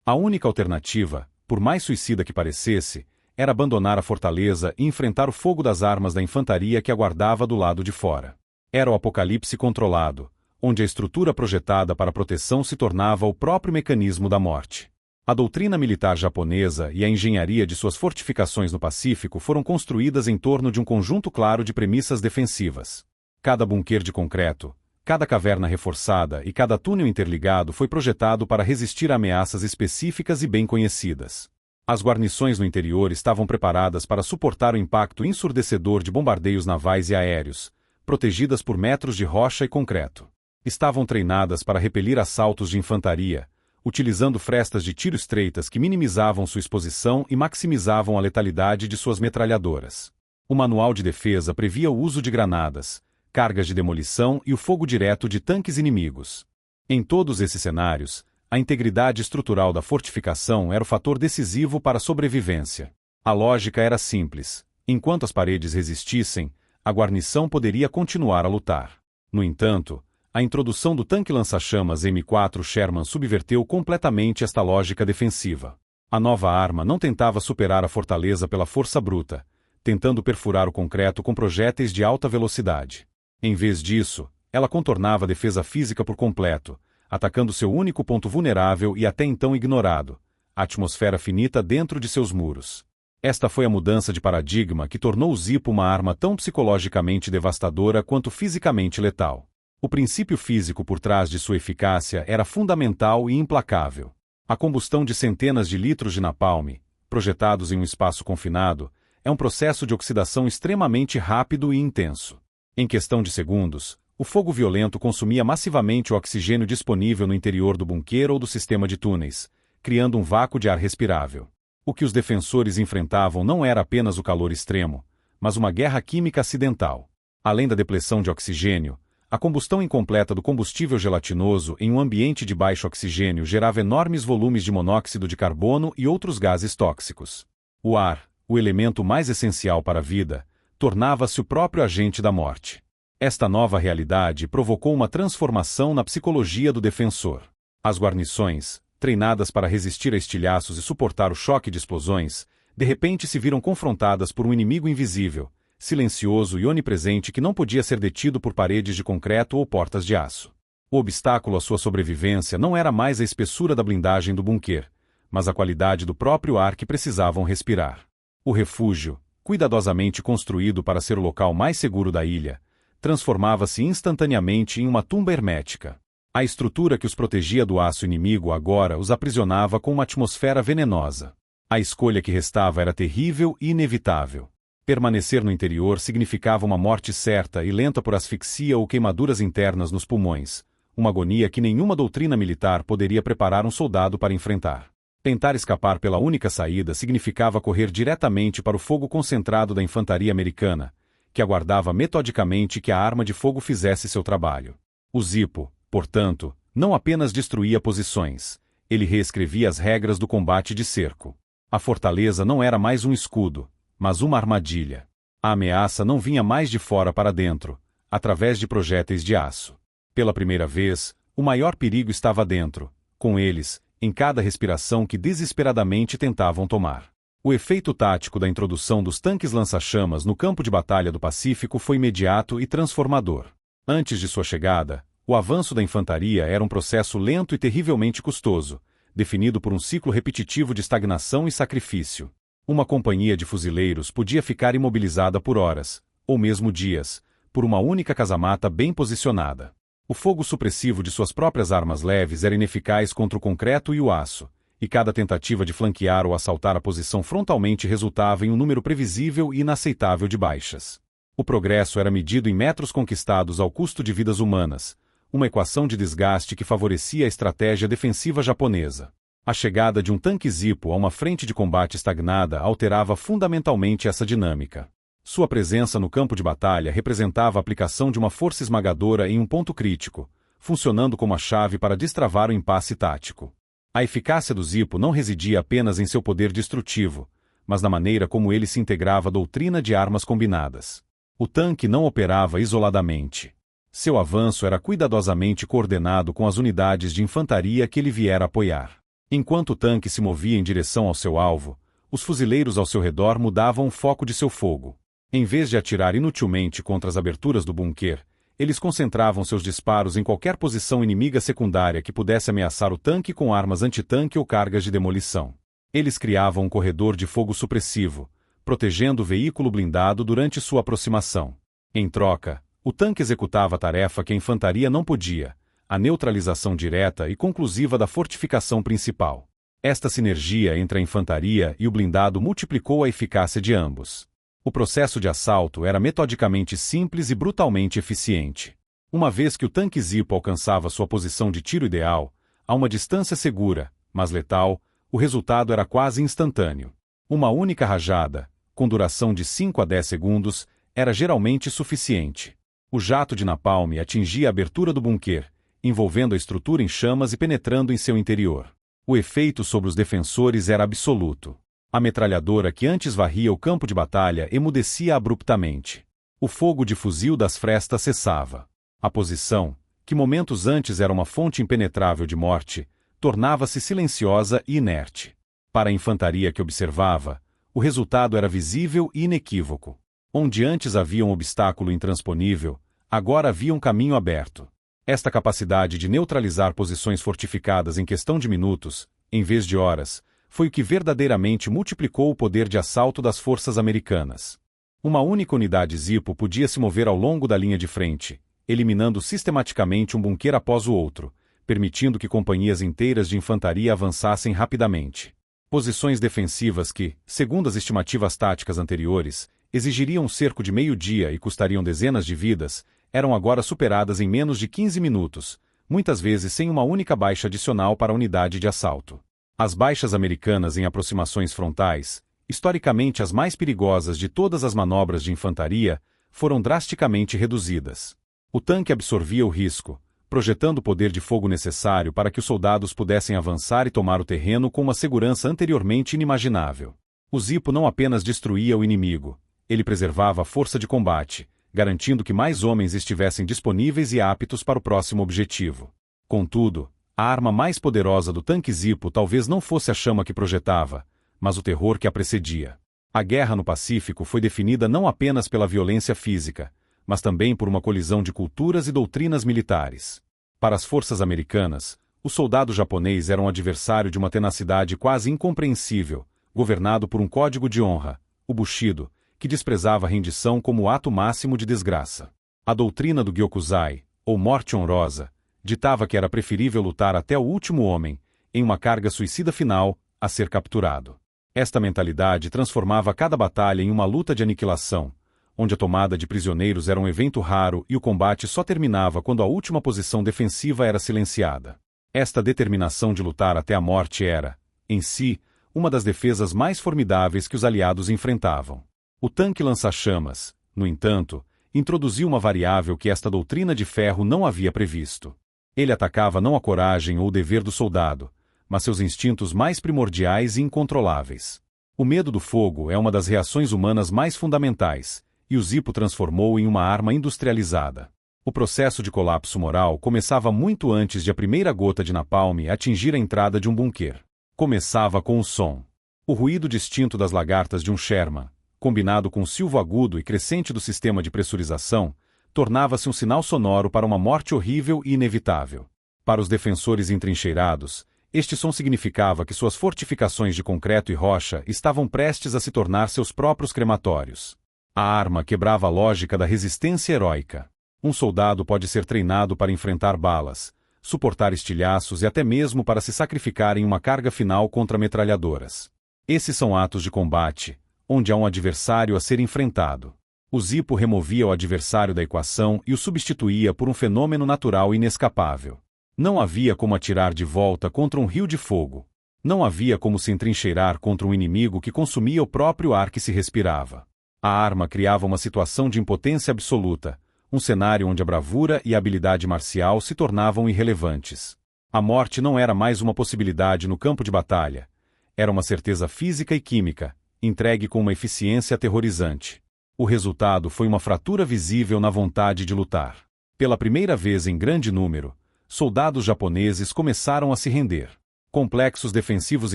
A única alternativa, por mais suicida que parecesse, era abandonar a fortaleza e enfrentar o fogo das armas da infantaria que aguardava do lado de fora. Era o apocalipse controlado, onde a estrutura projetada para proteção se tornava o próprio mecanismo da morte. A doutrina militar japonesa e a engenharia de suas fortificações no Pacífico foram construídas em torno de um conjunto claro de premissas defensivas. Cada bunker de concreto, cada caverna reforçada e cada túnel interligado foi projetado para resistir a ameaças específicas e bem conhecidas. As guarnições no interior estavam preparadas para suportar o impacto ensurdecedor de bombardeios navais e aéreos, protegidas por metros de rocha e concreto. Estavam treinadas para repelir assaltos de infantaria, utilizando frestas de tiro estreitas que minimizavam sua exposição e maximizavam a letalidade de suas metralhadoras. O manual de defesa previa o uso de granadas, cargas de demolição e o fogo direto de tanques inimigos. Em todos esses cenários, a integridade estrutural da fortificação era o fator decisivo para a sobrevivência. A lógica era simples: enquanto as paredes resistissem, a guarnição poderia continuar a lutar. No entanto, a introdução do tanque lança-chamas M4 Sherman subverteu completamente esta lógica defensiva. A nova arma não tentava superar a fortaleza pela força bruta, tentando perfurar o concreto com projéteis de alta velocidade. Em vez disso, ela contornava a defesa física por completo, atacando seu único ponto vulnerável e até então ignorado, a atmosfera finita dentro de seus muros. Esta foi a mudança de paradigma que tornou o Zippo uma arma tão psicologicamente devastadora quanto fisicamente letal. O princípio físico por trás de sua eficácia era fundamental e implacável. A combustão de centenas de litros de napalm, projetados em um espaço confinado, é um processo de oxidação extremamente rápido e intenso. Em questão de segundos, o fogo violento consumia massivamente o oxigênio disponível no interior do bunker ou do sistema de túneis, criando um vácuo de ar respirável. O que os defensores enfrentavam não era apenas o calor extremo, mas uma guerra química acidental. Além da depleção de oxigênio, a combustão incompleta do combustível gelatinoso em um ambiente de baixo oxigênio gerava enormes volumes de monóxido de carbono e outros gases tóxicos. O ar, o elemento mais essencial para a vida, tornava-se o próprio agente da morte. Esta nova realidade provocou uma transformação na psicologia do defensor. As guarnições, treinadas para resistir a estilhaços e suportar o choque de explosões, de repente se viram confrontadas por um inimigo invisível, silencioso e onipresente que não podia ser detido por paredes de concreto ou portas de aço. O obstáculo à sua sobrevivência não era mais a espessura da blindagem do bunker, mas a qualidade do próprio ar que precisavam respirar. O refúgio, cuidadosamente construído para ser o local mais seguro da ilha, transformava-se instantaneamente em uma tumba hermética. A estrutura que os protegia do aço inimigo agora os aprisionava com uma atmosfera venenosa. A escolha que restava era terrível e inevitável. Permanecer no interior significava uma morte certa e lenta por asfixia ou queimaduras internas nos pulmões, uma agonia que nenhuma doutrina militar poderia preparar um soldado para enfrentar. Tentar escapar pela única saída significava correr diretamente para o fogo concentrado da infantaria americana, que aguardava metodicamente que a arma de fogo fizesse seu trabalho. O Zippo, portanto, não apenas destruía posições, ele reescrevia as regras do combate de cerco. A fortaleza não era mais um escudo, mas uma armadilha. A ameaça não vinha mais de fora para dentro, através de projéteis de aço. Pela primeira vez, o maior perigo estava dentro, com eles, em cada respiração que desesperadamente tentavam tomar. O efeito tático da introdução dos tanques lança-chamas no campo de batalha do Pacífico foi imediato e transformador. Antes de sua chegada, o avanço da infantaria era um processo lento e terrivelmente custoso, definido por um ciclo repetitivo de estagnação e sacrifício. Uma companhia de fuzileiros podia ficar imobilizada por horas, ou mesmo dias, por uma única casamata bem posicionada. O fogo supressivo de suas próprias armas leves era ineficaz contra o concreto e o aço, e cada tentativa de flanquear ou assaltar a posição frontalmente resultava em um número previsível e inaceitável de baixas. O progresso era medido em metros conquistados ao custo de vidas humanas, uma equação de desgaste que favorecia a estratégia defensiva japonesa. A chegada de um tanque Zippo a uma frente de combate estagnada alterava fundamentalmente essa dinâmica. Sua presença no campo de batalha representava a aplicação de uma força esmagadora em um ponto crítico, funcionando como a chave para destravar o impasse tático. A eficácia do Zippo não residia apenas em seu poder destrutivo, mas na maneira como ele se integrava à doutrina de armas combinadas. O tanque não operava isoladamente. Seu avanço era cuidadosamente coordenado com as unidades de infantaria que ele viera apoiar. Enquanto o tanque se movia em direção ao seu alvo, os fuzileiros ao seu redor mudavam o foco de seu fogo. Em vez de atirar inutilmente contra as aberturas do bunker, eles concentravam seus disparos em qualquer posição inimiga secundária que pudesse ameaçar o tanque com armas antitanque ou cargas de demolição. Eles criavam um corredor de fogo supressivo, protegendo o veículo blindado durante sua aproximação. Em troca, o tanque executava a tarefa que a infantaria não podia, a neutralização direta e conclusiva da fortificação principal. Esta sinergia entre a infantaria e o blindado multiplicou a eficácia de ambos. O processo de assalto era metodicamente simples e brutalmente eficiente. Uma vez que o tanque Zippo alcançava sua posição de tiro ideal, a uma distância segura, mas letal, o resultado era quase instantâneo. Uma única rajada, com duração de 5 a 10 segundos, era geralmente suficiente. O jato de napalm atingia a abertura do bunker, envolvendo a estrutura em chamas e penetrando em seu interior. O efeito sobre os defensores era absoluto. A metralhadora que antes varria o campo de batalha emudecia abruptamente. O fogo de fuzil das frestas cessava. A posição, que momentos antes era uma fonte impenetrável de morte, tornava-se silenciosa e inerte. Para a infantaria que observava, o resultado era visível e inequívoco. Onde antes havia um obstáculo intransponível, agora havia um caminho aberto. Esta capacidade de neutralizar posições fortificadas em questão de minutos, em vez de horas, foi o que verdadeiramente multiplicou o poder de assalto das forças americanas. Uma única unidade Zippo podia se mover ao longo da linha de frente, eliminando sistematicamente um bunker após o outro, permitindo que companhias inteiras de infantaria avançassem rapidamente. Posições defensivas que, segundo as estimativas táticas anteriores, exigiriam um cerco de meio-dia e custariam dezenas de vidas, eram agora superadas em menos de 15 minutos, muitas vezes sem uma única baixa adicional para a unidade de assalto. As baixas americanas em aproximações frontais, historicamente as mais perigosas de todas as manobras de infantaria, foram drasticamente reduzidas. O tanque absorvia o risco, projetando o poder de fogo necessário para que os soldados pudessem avançar e tomar o terreno com uma segurança anteriormente inimaginável. O Zippo não apenas destruía o inimigo, ele preservava a força de combate, garantindo que mais homens estivessem disponíveis e aptos para o próximo objetivo. Contudo, a arma mais poderosa do tanque Zippo talvez não fosse a chama que projetava, mas o terror que a precedia. A guerra no Pacífico foi definida não apenas pela violência física, mas também por uma colisão de culturas e doutrinas militares. Para as forças americanas, o soldado japonês era um adversário de uma tenacidade quase incompreensível, governado por um código de honra, o Bushido, que desprezava a rendição como o ato máximo de desgraça. A doutrina do Gyokuzai, ou morte honrosa, ditava que era preferível lutar até o último homem, em uma carga suicida final, a ser capturado. Esta mentalidade transformava cada batalha em uma luta de aniquilação, onde a tomada de prisioneiros era um evento raro e o combate só terminava quando a última posição defensiva era silenciada. Esta determinação de lutar até a morte era, em si, uma das defesas mais formidáveis que os aliados enfrentavam. O tanque lança-chamas, no entanto, introduziu uma variável que esta doutrina de ferro não havia previsto. Ele atacava não a coragem ou o dever do soldado, mas seus instintos mais primordiais e incontroláveis. O medo do fogo é uma das reações humanas mais fundamentais, e o Zippo transformou em uma arma industrializada. O processo de colapso moral começava muito antes de a primeira gota de napalm atingir a entrada de um bunker. Começava com o som. O ruído distinto das lagartas de um Sherman, combinado com o silvo agudo e crescente do sistema de pressurização, tornava-se um sinal sonoro para uma morte horrível e inevitável. Para os defensores entrincheirados, este som significava que suas fortificações de concreto e rocha estavam prestes a se tornar seus próprios crematórios. A arma quebrava a lógica da resistência heróica. Um soldado pode ser treinado para enfrentar balas, suportar estilhaços e até mesmo para se sacrificar em uma carga final contra metralhadoras. Esses são atos de combate, onde há um adversário a ser enfrentado. O Zippo removia o adversário da equação e o substituía por um fenômeno natural inescapável. Não havia como atirar de volta contra um rio de fogo. Não havia como se entrincheirar contra um inimigo que consumia o próprio ar que se respirava. A arma criava uma situação de impotência absoluta, um cenário onde a bravura e a habilidade marcial se tornavam irrelevantes. A morte não era mais uma possibilidade no campo de batalha. Era uma certeza física e química, entregue com uma eficiência aterrorizante. O resultado foi uma fratura visível na vontade de lutar. Pela primeira vez em grande número, soldados japoneses começaram a se render. Complexos defensivos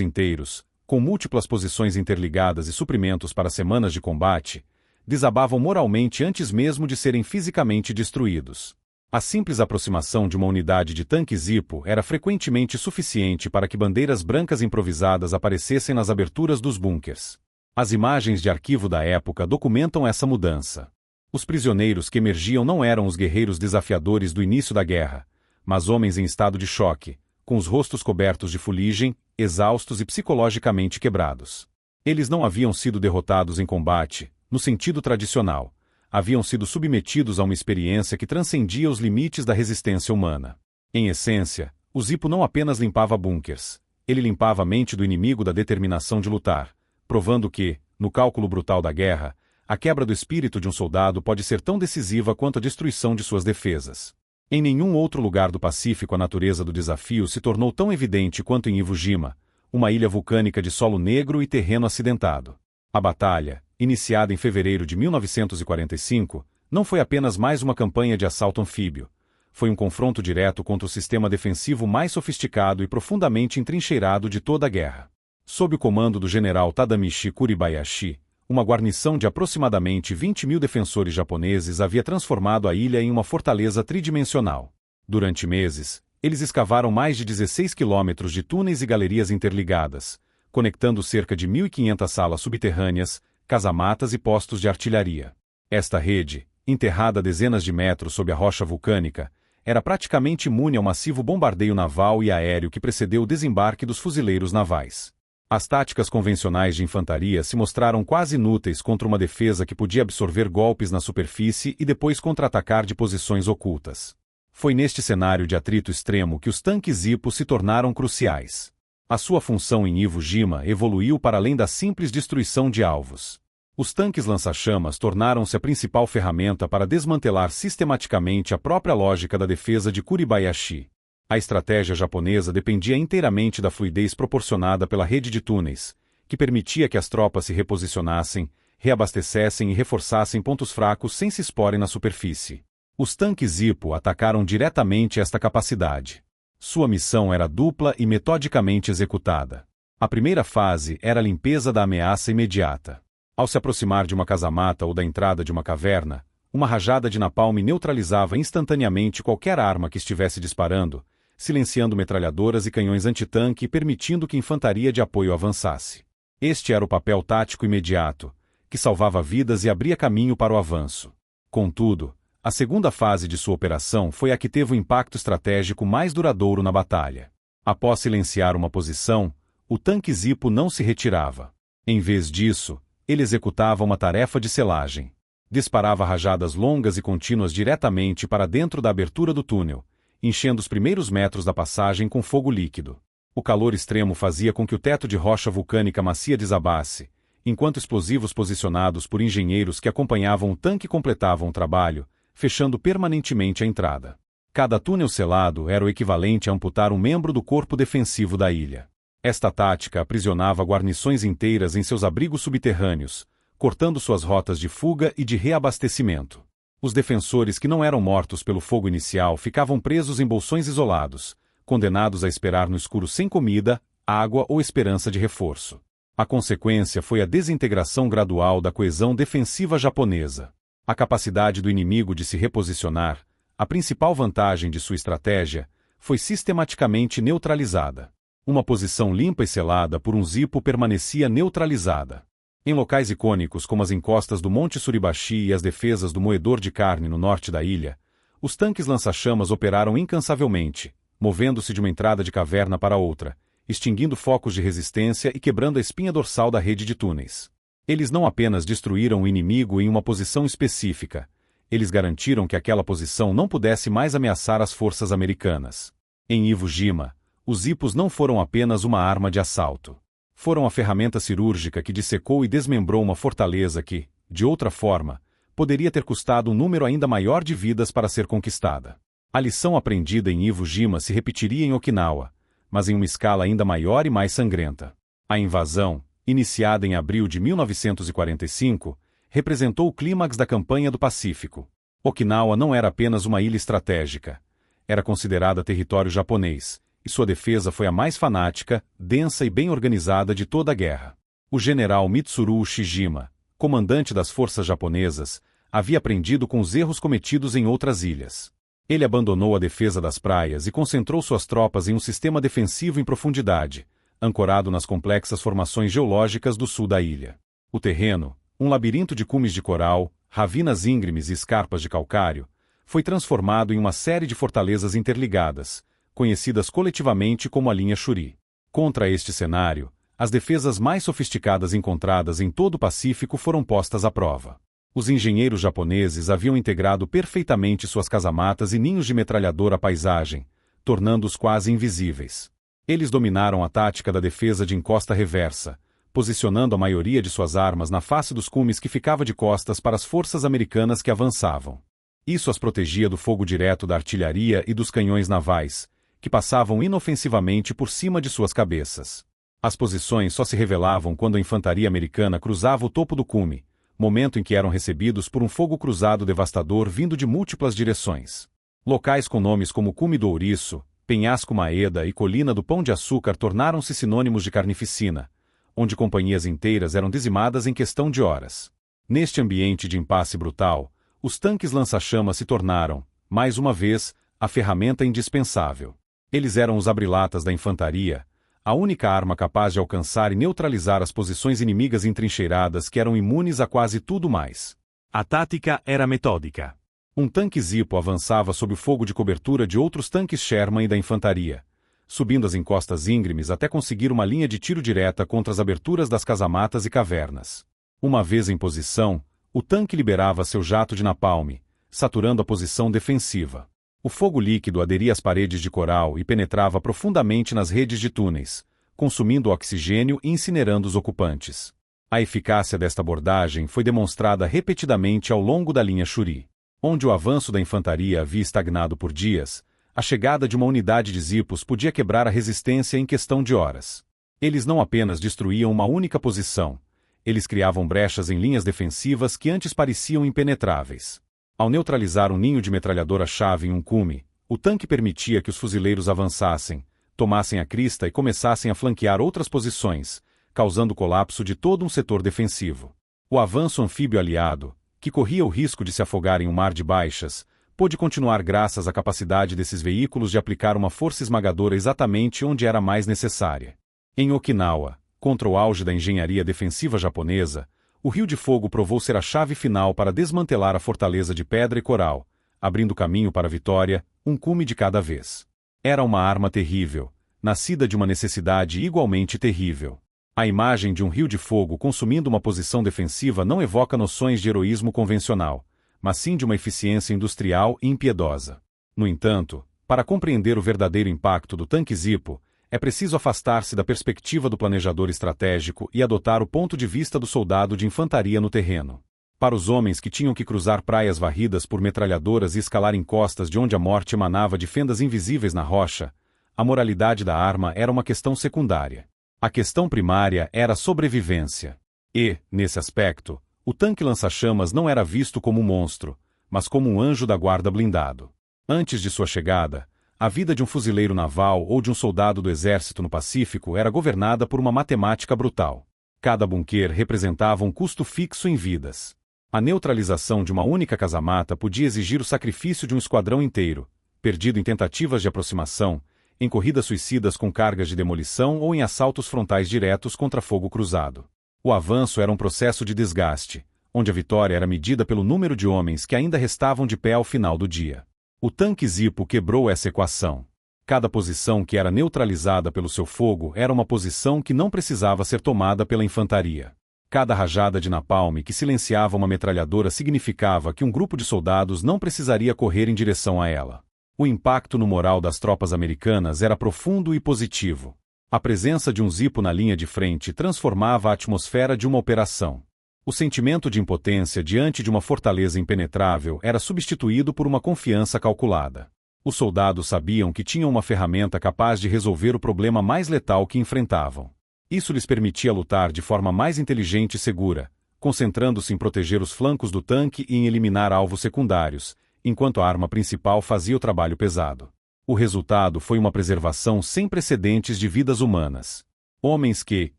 inteiros, com múltiplas posições interligadas e suprimentos para semanas de combate, desabavam moralmente antes mesmo de serem fisicamente destruídos. A simples aproximação de uma unidade de tanque Zippo era frequentemente suficiente para que bandeiras brancas improvisadas aparecessem nas aberturas dos bunkers. As imagens de arquivo da época documentam essa mudança. Os prisioneiros que emergiam não eram os guerreiros desafiadores do início da guerra, mas homens em estado de choque, com os rostos cobertos de fuligem, exaustos e psicologicamente quebrados. Eles não haviam sido derrotados em combate, no sentido tradicional. Haviam sido submetidos a uma experiência que transcendia os limites da resistência humana. Em essência, o Zippo não apenas limpava bunkers, ele limpava a mente do inimigo da determinação de lutar, provando que, no cálculo brutal da guerra, a quebra do espírito de um soldado pode ser tão decisiva quanto a destruição de suas defesas. Em nenhum outro lugar do Pacífico a natureza do desafio se tornou tão evidente quanto em Iwo Jima, uma ilha vulcânica de solo negro e terreno acidentado. A batalha, iniciada em fevereiro de 1945, não foi apenas mais uma campanha de assalto anfíbio. Foi um confronto direto contra o sistema defensivo mais sofisticado e profundamente entrincheirado de toda a guerra. Sob o comando do general Tadamichi Kuribayashi, uma guarnição de aproximadamente 20.000 defensores japoneses havia transformado a ilha em uma fortaleza tridimensional. Durante meses, eles escavaram mais de 16 quilômetros de túneis e galerias interligadas, conectando cerca de 1.500 salas subterrâneas, casamatas e postos de artilharia. Esta rede, enterrada a dezenas de metros sob a rocha vulcânica, era praticamente imune ao massivo bombardeio naval e aéreo que precedeu o desembarque dos fuzileiros navais. As táticas convencionais de infantaria se mostraram quase inúteis contra uma defesa que podia absorver golpes na superfície e depois contra-atacar de posições ocultas. Foi neste cenário de atrito extremo que os tanques Zippo se tornaram cruciais. A sua função em Iwo Jima evoluiu para além da simples destruição de alvos. Os tanques lança-chamas tornaram-se a principal ferramenta para desmantelar sistematicamente a própria lógica da defesa de Kuribayashi. A estratégia japonesa dependia inteiramente da fluidez proporcionada pela rede de túneis, que permitia que as tropas se reposicionassem, reabastecessem e reforçassem pontos fracos sem se exporem na superfície. Os tanques Zippo atacaram diretamente esta capacidade. Sua missão era dupla e metodicamente executada. A primeira fase era a limpeza da ameaça imediata. Ao se aproximar de uma casamata ou da entrada de uma caverna, uma rajada de napalm neutralizava instantaneamente qualquer arma que estivesse disparando, silenciando metralhadoras e canhões antitanque e permitindo que infantaria de apoio avançasse. Este era o papel tático imediato, que salvava vidas e abria caminho para o avanço. Contudo, a segunda fase de sua operação foi a que teve o impacto estratégico mais duradouro na batalha. Após silenciar uma posição, o tanque Zippo não se retirava. Em vez disso, ele executava uma tarefa de selagem. Disparava rajadas longas e contínuas diretamente para dentro da abertura do túnel, enchendo os primeiros metros da passagem com fogo líquido. O calor extremo fazia com que o teto de rocha vulcânica macia desabasse, enquanto explosivos posicionados por engenheiros que acompanhavam o tanque completavam o trabalho, fechando permanentemente a entrada. Cada túnel selado era o equivalente a amputar um membro do corpo defensivo da ilha. Esta tática aprisionava guarnições inteiras em seus abrigos subterrâneos, cortando suas rotas de fuga e de reabastecimento. Os defensores que não eram mortos pelo fogo inicial ficavam presos em bolsões isolados, condenados a esperar no escuro sem comida, água ou esperança de reforço. A consequência foi a desintegração gradual da coesão defensiva japonesa. A capacidade do inimigo de se reposicionar, a principal vantagem de sua estratégia, foi sistematicamente neutralizada. Uma posição limpa e selada por um zipo permanecia neutralizada. Em locais icônicos como as encostas do Monte Suribachi e as defesas do moedor de carne no norte da ilha, os tanques lança-chamas operaram incansavelmente, movendo-se de uma entrada de caverna para outra, extinguindo focos de resistência e quebrando a espinha dorsal da rede de túneis. Eles não apenas destruíram o inimigo em uma posição específica, eles garantiram que aquela posição não pudesse mais ameaçar as forças americanas. Em Iwo Jima, os zipos não foram apenas uma arma de assalto. Foram a ferramenta cirúrgica que dissecou e desmembrou uma fortaleza que, de outra forma, poderia ter custado um número ainda maior de vidas para ser conquistada. A lição aprendida em Iwo Jima se repetiria em Okinawa, mas em uma escala ainda maior e mais sangrenta. A invasão, iniciada em abril de 1945, representou o clímax da campanha do Pacífico. Okinawa não era apenas uma ilha estratégica. Era considerada território japonês, e sua defesa foi a mais fanática, densa e bem organizada de toda a guerra. O general Mitsuru Ushijima, comandante das forças japonesas, havia aprendido com os erros cometidos em outras ilhas. Ele abandonou a defesa das praias e concentrou suas tropas em um sistema defensivo em profundidade, ancorado nas complexas formações geológicas do sul da ilha. O terreno, um labirinto de cumes de coral, ravinas íngremes e escarpas de calcário, foi transformado em uma série de fortalezas interligadas, conhecidas coletivamente como a linha Shuri. Contra este cenário, as defesas mais sofisticadas encontradas em todo o Pacífico foram postas à prova. Os engenheiros japoneses haviam integrado perfeitamente suas casamatas e ninhos de metralhadora à paisagem, tornando-os quase invisíveis. Eles dominaram a tática da defesa de encosta reversa, posicionando a maioria de suas armas na face dos cumes que ficava de costas para as forças americanas que avançavam. Isso as protegia do fogo direto da artilharia e dos canhões navais, que passavam inofensivamente por cima de suas cabeças. As posições só se revelavam quando a infantaria americana cruzava o topo do cume, momento em que eram recebidos por um fogo cruzado devastador vindo de múltiplas direções. Locais com nomes como Cume do Ouriço, Penhasco Maeda e Colina do Pão de Açúcar tornaram-se sinônimos de carnificina, onde companhias inteiras eram dizimadas em questão de horas. Neste ambiente de impasse brutal, os tanques lança-chamas se tornaram, mais uma vez, a ferramenta indispensável. Eles eram os abrilatas da infantaria, a única arma capaz de alcançar e neutralizar as posições inimigas entrincheiradas que eram imunes a quase tudo mais. A tática era metódica. Um tanque Zippo avançava sob o fogo de cobertura de outros tanques Sherman e da infantaria, subindo as encostas íngremes até conseguir uma linha de tiro direta contra as aberturas das casamatas e cavernas. Uma vez em posição, o tanque liberava seu jato de napalm, saturando a posição defensiva. O fogo líquido aderia às paredes de coral e penetrava profundamente nas redes de túneis, consumindo o oxigênio e incinerando os ocupantes. A eficácia desta abordagem foi demonstrada repetidamente ao longo da linha Shuri. Onde o avanço da infantaria havia estagnado por dias, a chegada de uma unidade de Zippos podia quebrar a resistência em questão de horas. Eles não apenas destruíam uma única posição, eles criavam brechas em linhas defensivas que antes pareciam impenetráveis. Ao neutralizar um ninho de metralhadora-chave em um cume, o tanque permitia que os fuzileiros avançassem, tomassem a crista e começassem a flanquear outras posições, causando o colapso de todo um setor defensivo. O avanço anfíbio aliado, que corria o risco de se afogar em um mar de baixas, pôde continuar graças à capacidade desses veículos de aplicar uma força esmagadora exatamente onde era mais necessária. Em Okinawa, contra o auge da engenharia defensiva japonesa, o Rio de Fogo provou ser a chave final para desmantelar a fortaleza de pedra e coral, abrindo caminho para a vitória, um cume de cada vez. Era uma arma terrível, nascida de uma necessidade igualmente terrível. A imagem de um rio de fogo consumindo uma posição defensiva não evoca noções de heroísmo convencional, mas sim de uma eficiência industrial e impiedosa. No entanto, para compreender o verdadeiro impacto do tanque Zippo, é preciso afastar-se da perspectiva do planejador estratégico e adotar o ponto de vista do soldado de infantaria no terreno. Para os homens que tinham que cruzar praias varridas por metralhadoras e escalar encostas de onde a morte emanava de fendas invisíveis na rocha, a moralidade da arma era uma questão secundária. A questão primária era a sobrevivência. E, nesse aspecto, o tanque lança-chamas não era visto como um monstro, mas como um anjo da guarda blindado. Antes de sua chegada, a vida de um fuzileiro naval ou de um soldado do exército no Pacífico era governada por uma matemática brutal. Cada bunker representava um custo fixo em vidas. A neutralização de uma única casamata podia exigir o sacrifício de um esquadrão inteiro, perdido em tentativas de aproximação, em corridas suicidas com cargas de demolição ou em assaltos frontais diretos contra fogo cruzado. O avanço era um processo de desgaste, onde a vitória era medida pelo número de homens que ainda restavam de pé ao final do dia. O tanque Zippo quebrou essa equação. Cada posição que era neutralizada pelo seu fogo era uma posição que não precisava ser tomada pela infantaria. Cada rajada de napalm que silenciava uma metralhadora significava que um grupo de soldados não precisaria correr em direção a ela. O impacto no moral das tropas americanas era profundo e positivo. A presença de um Zippo na linha de frente transformava a atmosfera de uma operação. O sentimento de impotência diante de uma fortaleza impenetrável era substituído por uma confiança calculada. Os soldados sabiam que tinham uma ferramenta capaz de resolver o problema mais letal que enfrentavam. Isso lhes permitia lutar de forma mais inteligente e segura, concentrando-se em proteger os flancos do tanque e em eliminar alvos secundários, enquanto a arma principal fazia o trabalho pesado. O resultado foi uma preservação sem precedentes de vidas humanas. Homens que,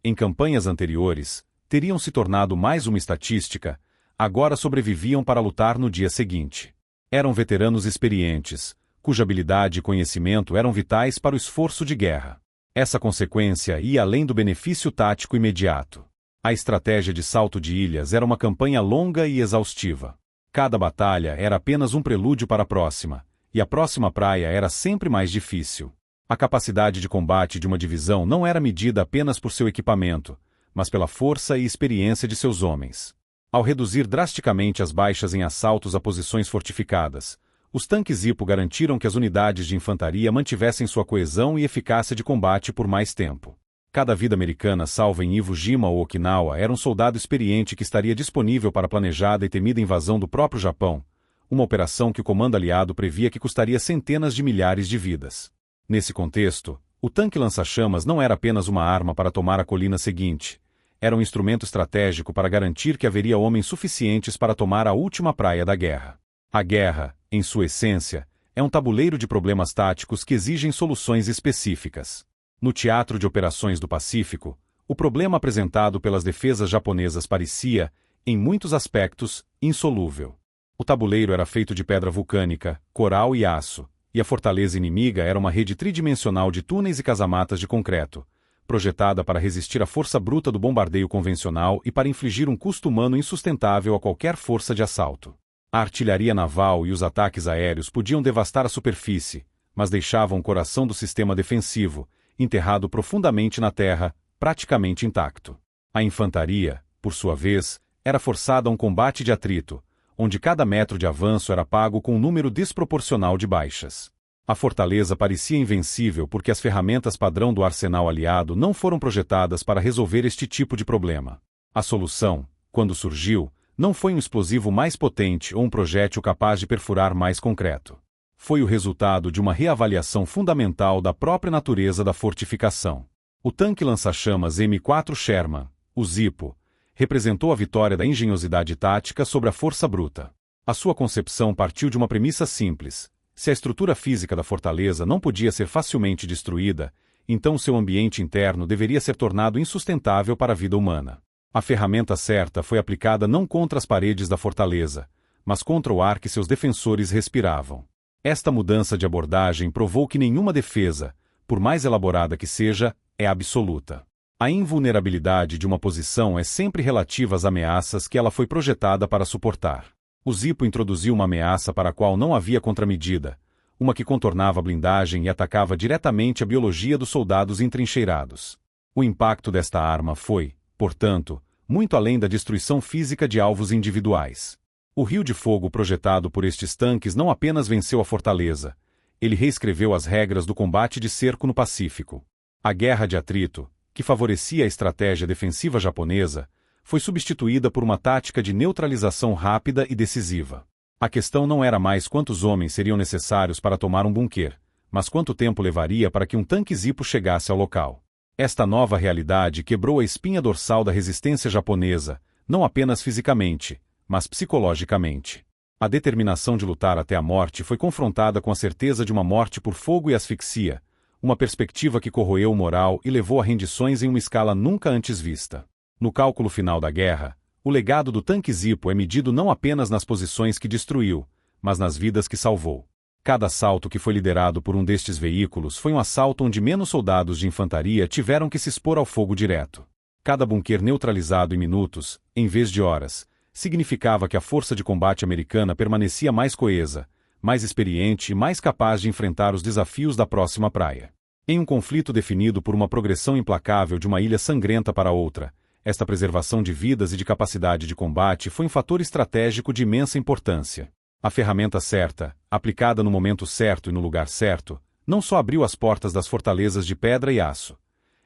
em campanhas anteriores, teriam se tornado mais uma estatística, agora sobreviviam para lutar no dia seguinte. Eram veteranos experientes, cuja habilidade e conhecimento eram vitais para o esforço de guerra. Essa consequência ia além do benefício tático imediato. A estratégia de salto de ilhas era uma campanha longa e exaustiva. Cada batalha era apenas um prelúdio para a próxima, e a próxima praia era sempre mais difícil. A capacidade de combate de uma divisão não era medida apenas por seu equipamento, mas pela força e experiência de seus homens. Ao reduzir drasticamente as baixas em assaltos a posições fortificadas, os tanques Zippo garantiram que as unidades de infantaria mantivessem sua coesão e eficácia de combate por mais tempo. Cada vida americana salva em Iwo Jima ou Okinawa era um soldado experiente que estaria disponível para a planejada e temida invasão do próprio Japão, uma operação que o comando aliado previa que custaria centenas de milhares de vidas. Nesse contexto, o tanque lança-chamas não era apenas uma arma para tomar a colina seguinte, era um instrumento estratégico para garantir que haveria homens suficientes para tomar a última praia da guerra. A guerra, em sua essência, é um tabuleiro de problemas táticos que exigem soluções específicas. No teatro de operações do Pacífico, o problema apresentado pelas defesas japonesas parecia, em muitos aspectos, insolúvel. O tabuleiro era feito de pedra vulcânica, coral e aço, e a fortaleza inimiga era uma rede tridimensional de túneis e casamatas de concreto, projetada para resistir à força bruta do bombardeio convencional e para infligir um custo humano insustentável a qualquer força de assalto. A artilharia naval e os ataques aéreos podiam devastar a superfície, mas deixavam o coração do sistema defensivo, enterrado profundamente na terra, praticamente intacto. A infantaria, por sua vez, era forçada a um combate de atrito, onde cada metro de avanço era pago com um número desproporcional de baixas. A fortaleza parecia invencível porque as ferramentas padrão do arsenal aliado não foram projetadas para resolver este tipo de problema. A solução, quando surgiu, não foi um explosivo mais potente ou um projétil capaz de perfurar mais concreto. Foi o resultado de uma reavaliação fundamental da própria natureza da fortificação. O tanque lança-chamas M4 Sherman, o Zippo, representou a vitória da engenhosidade tática sobre a força bruta. A sua concepção partiu de uma premissa simples: se a estrutura física da fortaleza não podia ser facilmente destruída, então seu ambiente interno deveria ser tornado insustentável para a vida humana. A ferramenta certa foi aplicada não contra as paredes da fortaleza, mas contra o ar que seus defensores respiravam. Esta mudança de abordagem provou que nenhuma defesa, por mais elaborada que seja, é absoluta. A invulnerabilidade de uma posição é sempre relativa às ameaças que ela foi projetada para suportar. O Zippo introduziu uma ameaça para a qual não havia contramedida, uma que contornava a blindagem e atacava diretamente a biologia dos soldados entrincheirados. O impacto desta arma foi, portanto, muito além da destruição física de alvos individuais. O rio de fogo projetado por estes tanques não apenas venceu a fortaleza, ele reescreveu as regras do combate de cerco no Pacífico. A guerra de atrito, que favorecia a estratégia defensiva japonesa, foi substituída por uma tática de neutralização rápida e decisiva. A questão não era mais quantos homens seriam necessários para tomar um bunker, mas quanto tempo levaria para que um tanque Zippo chegasse ao local. Esta nova realidade quebrou a espinha dorsal da resistência japonesa, não apenas fisicamente, mas psicologicamente. A determinação de lutar até a morte foi confrontada com a certeza de uma morte por fogo e asfixia, uma perspectiva que corroeu o moral e levou a rendições em uma escala nunca antes vista. No cálculo final da guerra, o legado do tanque Zippo é medido não apenas nas posições que destruiu, mas nas vidas que salvou. Cada assalto que foi liderado por um destes veículos foi um assalto onde menos soldados de infantaria tiveram que se expor ao fogo direto. Cada bunker neutralizado em minutos, em vez de horas, significava que a força de combate americana permanecia mais coesa, mais experiente e mais capaz de enfrentar os desafios da próxima praia. Em um conflito definido por uma progressão implacável de uma ilha sangrenta para outra, esta preservação de vidas e de capacidade de combate foi um fator estratégico de imensa importância. A ferramenta certa, aplicada no momento certo e no lugar certo, não só abriu as portas das fortalezas de pedra e aço.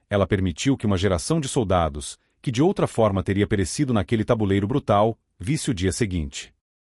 Ela permitiu que uma geração de soldados, que de outra forma teria perecido naquele tabuleiro brutal, visse o dia seguinte.